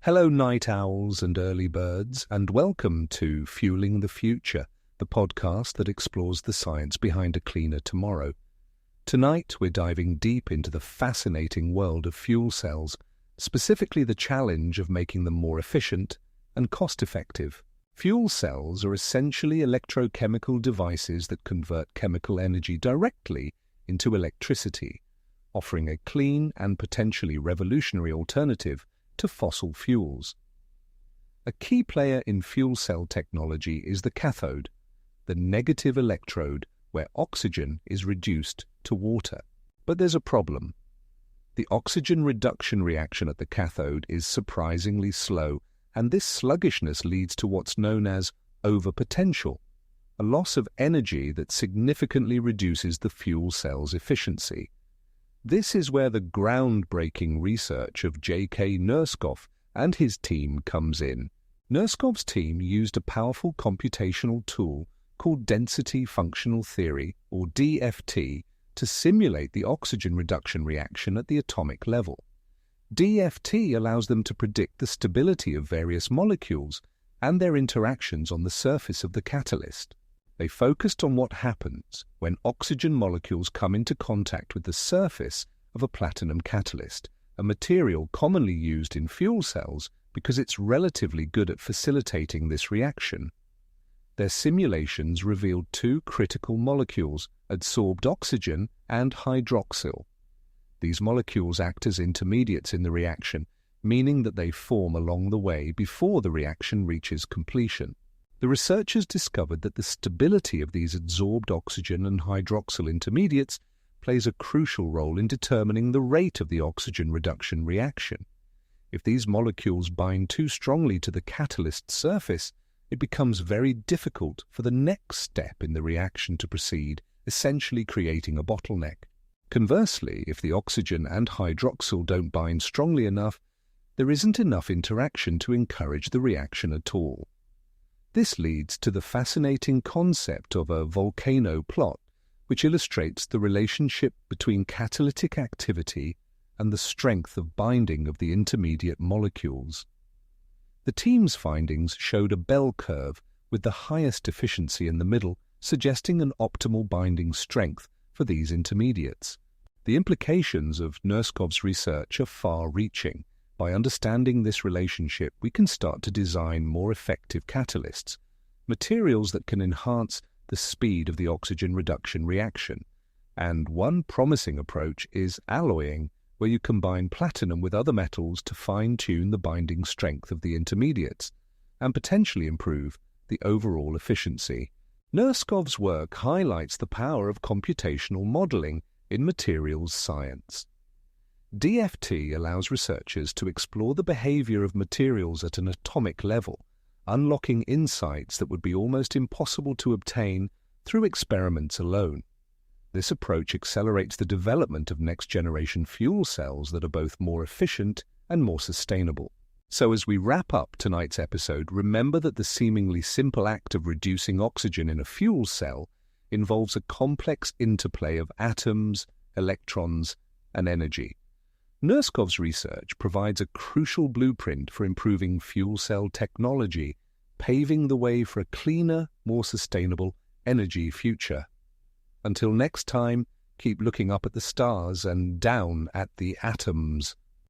Hello, night owls and early birds, and welcome to Fueling the Future, the podcast that explores the science behind a cleaner tomorrow. Tonight, we're diving deep into the fascinating world of fuel cells, specifically the challenge of making them more efficient and cost-effective. Fuel cells are essentially electrochemical devices that convert chemical energy directly into electricity, offering a clean and potentially revolutionary alternative to fossil fuels. A key player in fuel cell technology is the cathode, the negative electrode where oxygen is reduced to water. But there's a problem. The oxygen reduction reaction at the cathode is surprisingly slow, and this sluggishness leads to what's known as overpotential, a loss of energy that significantly reduces the fuel cell's efficiency. This is where the groundbreaking research of J.K. Nørskov and his team comes in. Nørskov's team used a powerful computational tool called density functional theory, or DFT, to simulate the oxygen reduction reaction at the atomic level. DFT allows them to predict the stability of various molecules and their interactions on the surface of the catalyst. They focused on what happens when oxygen molecules come into contact with the surface of a platinum catalyst, a material commonly used in fuel cells because it's relatively good at facilitating this reaction. Their simulations revealed two critical molecules, adsorbed oxygen and hydroxyl. These molecules act as intermediates in the reaction, meaning that they form along the way before the reaction reaches completion. The researchers discovered that the stability of these adsorbed oxygen and hydroxyl intermediates plays a crucial role in determining the rate of the oxygen reduction reaction. If these molecules bind too strongly to the catalyst's surface, it becomes very difficult for the next step in the reaction to proceed, essentially creating a bottleneck. Conversely, if the oxygen and hydroxyl don't bind strongly enough, there isn't enough interaction to encourage the reaction at all. This leads to the fascinating concept of a volcano plot, which illustrates the relationship between catalytic activity and the strength of binding of the intermediate molecules. The team's findings showed a bell curve with the highest efficiency in the middle, suggesting an optimal binding strength for these intermediates. The implications of Nørskov's research are far-reaching. By understanding this relationship, we can start to design more effective catalysts, materials that can enhance the speed of the oxygen reduction reaction. And one promising approach is alloying, where you combine platinum with other metals to fine-tune the binding strength of the intermediates and potentially improve the overall efficiency. Nørskov's work highlights the power of computational modeling in materials science. DFT allows researchers to explore the behavior of materials at an atomic level, unlocking insights that would be almost impossible to obtain through experiments alone. This approach accelerates the development of next-generation fuel cells that are both more efficient and more sustainable. So as we wrap up tonight's episode, remember that the seemingly simple act of reducing oxygen in a fuel cell involves a complex interplay of atoms, electrons, and energy. Nørskov's research provides a crucial blueprint for improving fuel cell technology, paving the way for a cleaner, more sustainable energy future. Until next time, keep looking up at the stars and down at the atoms.